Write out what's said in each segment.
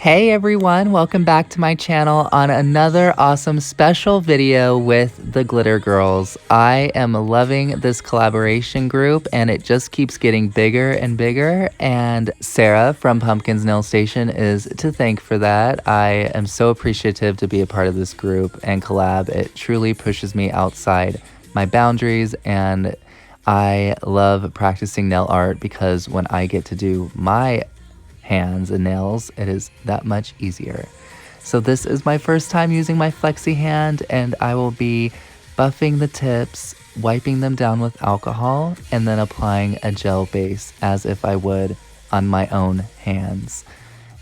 Hey everyone, welcome back to my channel on another awesome special video with the Glitter Girls. I am loving this collaboration group and it just keeps getting bigger and bigger, and Sarah from Pumpkin's Nail Station is to thank for that. I am so appreciative to be a part of this group and collab. It truly pushes me outside my boundaries, and I love practicing nail art because when I get to do my hands and nails, it is that much easier. So this is my first time using my flexi hand, and I will be buffing the tips, wiping them down with alcohol, and then applying a gel base as if I would on my own hands.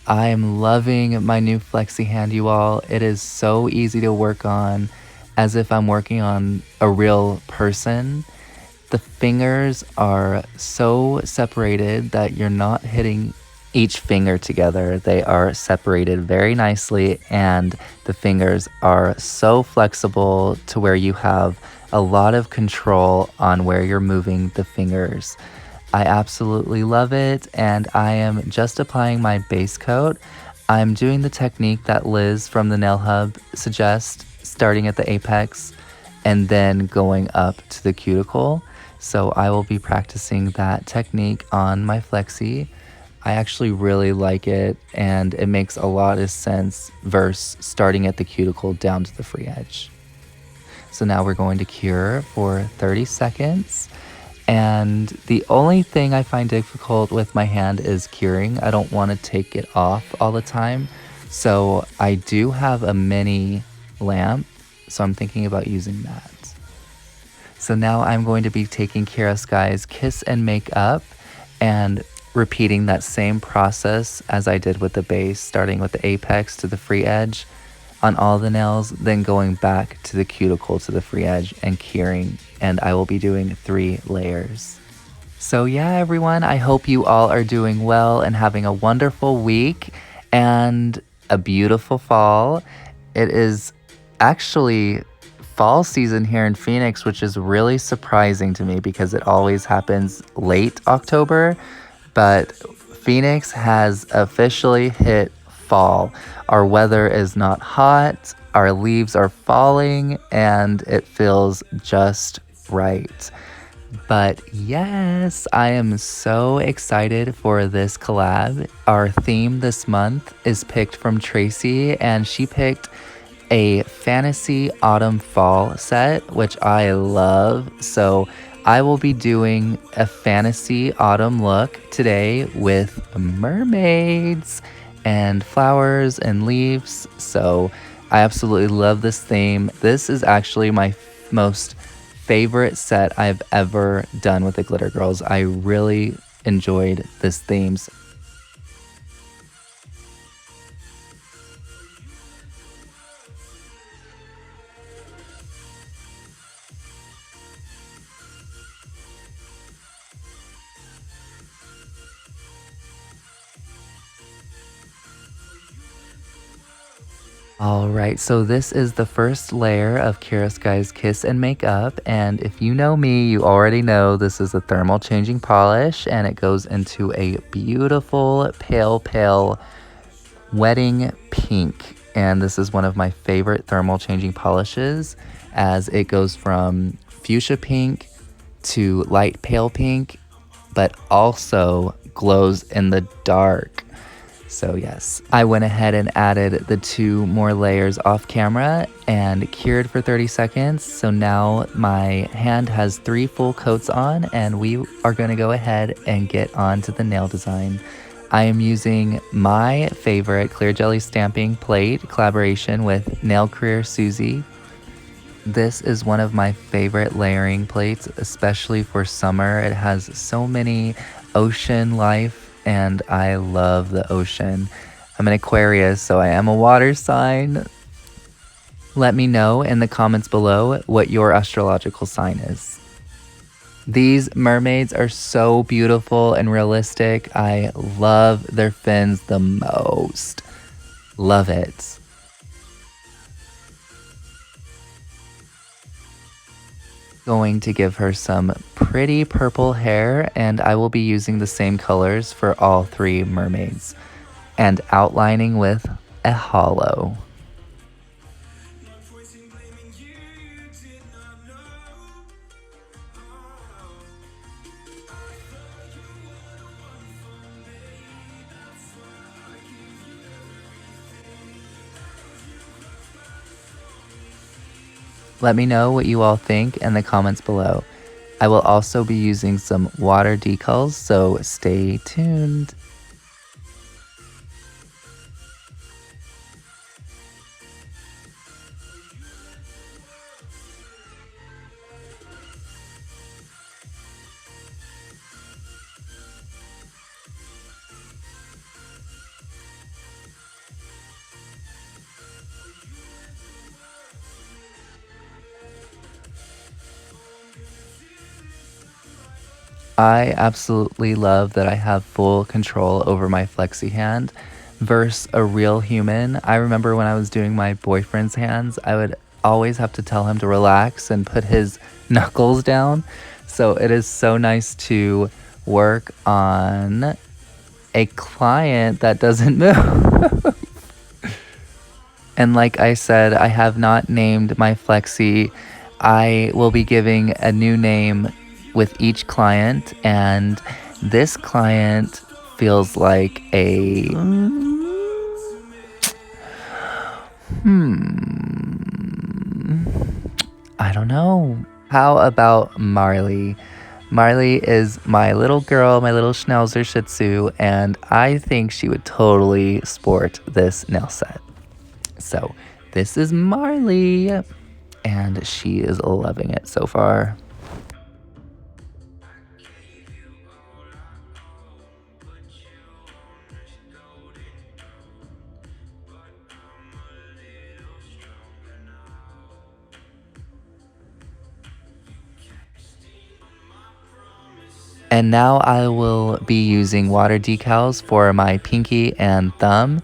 I am loving my new flexi hand, you all. It is so easy to work on, as if I'm working on a real person. The fingers are so separated that you're not hitting each finger together. They are separated very nicely, and the fingers are so flexible to where you have a lot of control on where you're moving the fingers. I absolutely love it, and I am just applying my base coat. I'm doing the technique that Liz from the Nail Hub suggests, starting at the apex and then going up to the cuticle. So I will be practicing that technique on my flexi. I actually really like it, and it makes a lot of sense versus starting at the cuticle down to the free edge. So now we're going to cure for 30 seconds. And the only thing I find difficult with my hand is curing. I don't want to take it off all the time. So I do have a mini lamp, so I'm thinking about using that. So now I'm going to be taking Girlz Kiss and Make Up and repeating that same process as I did with the base, starting with the apex to the free edge on all the nails, then going back to the cuticle to the free edge and curing, and I will be doing 3 layers. So yeah, everyone, I hope you all are doing well and having a wonderful week and a beautiful fall. It is actually fall season here in Phoenix, which is really surprising to me because it always happens late October. But Phoenix has officially hit fall. Our weather is not hot, our leaves are falling, and it feels just right. But yes, I am so excited for this collab. Our theme this month is picked from Tracy, and she picked a fantasy autumn fall set, which I love. So I will be doing a fantasy autumn look today with mermaids and flowers and leaves. So I absolutely love this theme. This is actually my most favorite set I've ever done with the Glitter Girls. I really enjoyed this themes. Alright, so this is the first layer of Girlz Kiss and Make Up, and if you know me, you already know this is a thermal changing polish, and it goes into a beautiful pale wedding pink, and this is one of my favorite thermal changing polishes as it goes from fuchsia pink to light pale pink, but also glows in the dark. So yes, I went ahead and added the 2 more layers off camera and cured for 30 seconds. So now my hand has 3 full coats on, and we are going to go ahead and get on to the nail design. I am using my favorite clear jelly stamping plate collaboration with Nail Career Susie. This is one of my favorite layering plates, especially for summer. It has so many ocean life, and I love the ocean. I'm an Aquarius, so I am a water sign. Let me know in the comments below what your astrological sign is. These mermaids are so beautiful and realistic. I love their fins the most. Love it. Going to give her some pretty purple hair, and I will be using the same colors for all 3 mermaids. and outlining with a hollow. Let me know what you all think in the comments below. I will also be using some water decals, so stay tuned. I absolutely love that I have full control over my flexi hand versus a real human. I remember when I was doing my boyfriend's hands, I would always have to tell him to relax and put his knuckles down. So it is so nice to work on a client that doesn't move. And like I said, I have not named my flexi. I will be giving a new name with each client, and this client feels like a I don't know. How about Marley? Marley is my little girl, my little Schnauzer Shih Tzu, and I think she would totally sport this nail set. So this is Marley, and she is loving it so far. And now I will be using water decals for my pinky and thumb.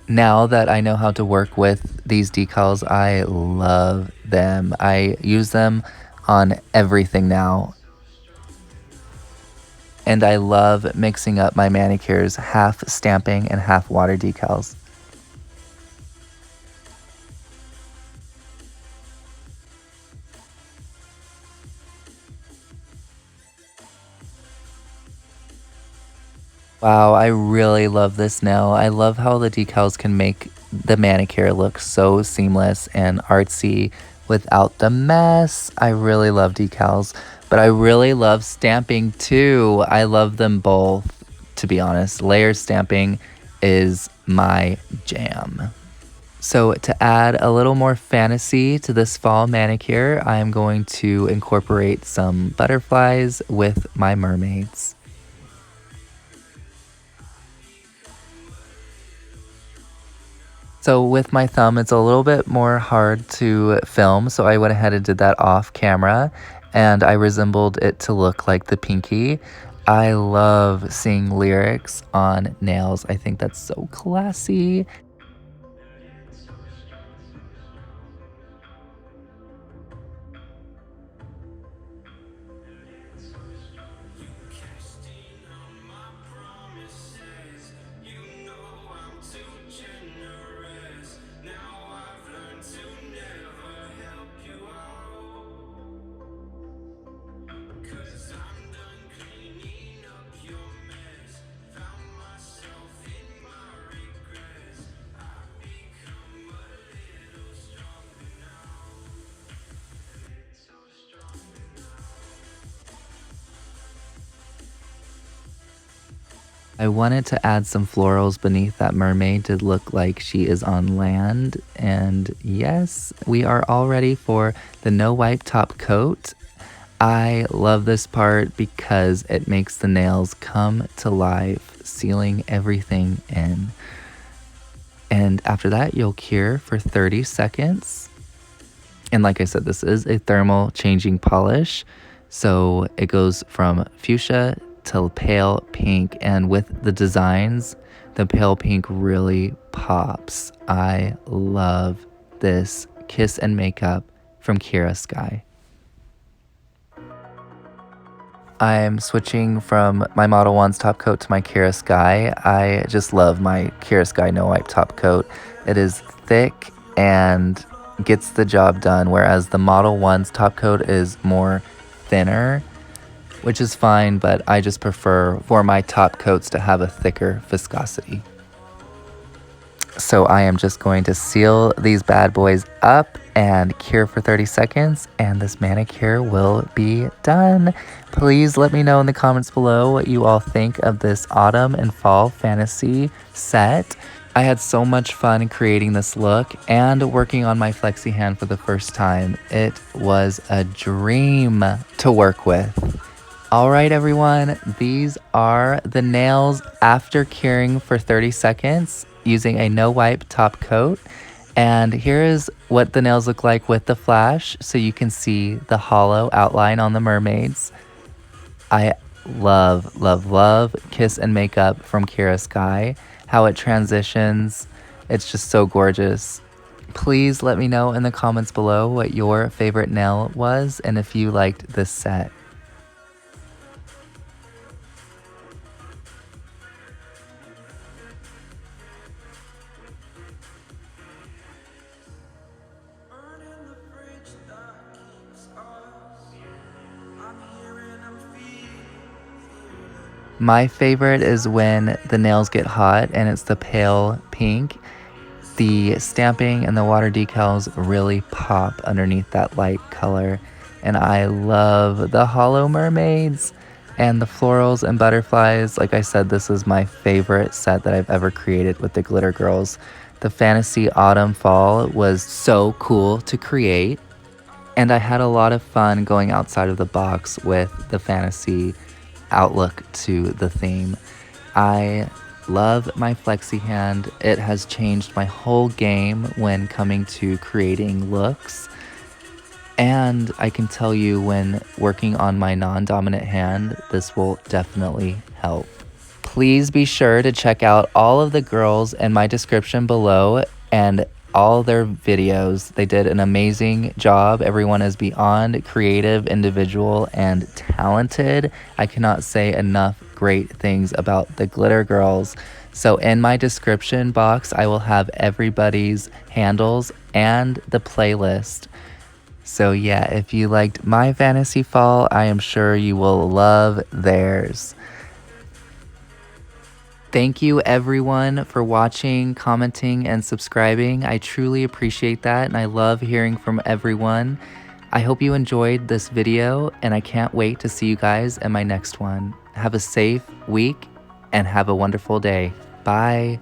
Now that I know how to work with these decals, I love them. I use them on everything now. And I love mixing up my manicures, half stamping and half water decals. Wow, I really love this nail. I love how the decals can make the manicure look so seamless and artsy without the mess. I really love decals, but I really love stamping too. I love them both, to be honest. Layer stamping is my jam. So to add a little more fantasy to this fall manicure, I'm going to incorporate some butterflies with my mermaids. So with my thumb, it's a little bit more hard to film, so I went ahead and did that off camera, and I resembled it to look like the pinky. I love seeing lyrics on nails. I think that's so classy. I wanted to add some florals beneath that mermaid to look like she is on land. And yes, we are all ready for the no wipe top coat. I love this part because it makes the nails come to life, sealing everything in. And after that, you'll cure for 30 seconds. And like I said, this is a thermal changing polish. So it goes from fuchsia to pale pink, and with the designs, the pale pink really pops. I love this Kiss and Makeup from Kira Sky. I'm switching from my Model 1's top coat to my Kira Sky. I just love my Kira Sky No Wipe top coat. It is thick and gets the job done, whereas the Model 1's top coat is more thinner, which is fine, but I just prefer for my top coats to have a thicker viscosity. So I am just going to seal these bad boys up and cure for 30 seconds, and this manicure will be done. Please let me know in the comments below what you all think of this autumn and fall fantasy set. I had so much fun creating this look and working on my flexi hand for the first time. It was a dream to work with. All right, everyone, these are the nails after curing for 30 seconds using a no wipe top coat. And here is what the nails look like with the flash, so you can see the hollow outline on the mermaids. I love, love, love Kiss and Makeup from Kira Sky. How it transitions, it's just so gorgeous. Please let me know in the comments below what your favorite nail was and if you liked this set. My favorite is when the nails get hot and it's the pale pink. The stamping and the water decals really pop underneath that light color. And I love the hollow mermaids and the florals and butterflies. Like I said, this is my favorite set that I've ever created with the Glitter Girls. The Fantasy Autumn Fall was so cool to create. And I had a lot of fun going outside of the box with the fantasy outlook to the theme. I love my flexi hand. It has changed my whole game when coming to creating looks. And I can tell you, when working on my non-dominant hand, this will definitely help. Please be sure to check out all of the girls in my description below and all their videos. They did an amazing job. Everyone is beyond creative, individual, and talented. I cannot say enough great things about the Glitter Girls. So in my description box, I will have everybody's handles and the playlist. So yeah, if you liked my fantasy fall, I am sure you will love theirs. Thank you everyone for watching, commenting, and subscribing. I truly appreciate that, and I love hearing from everyone. I hope you enjoyed this video, and I can't wait to see you guys in my next one. Have a safe week, and have a wonderful day. Bye.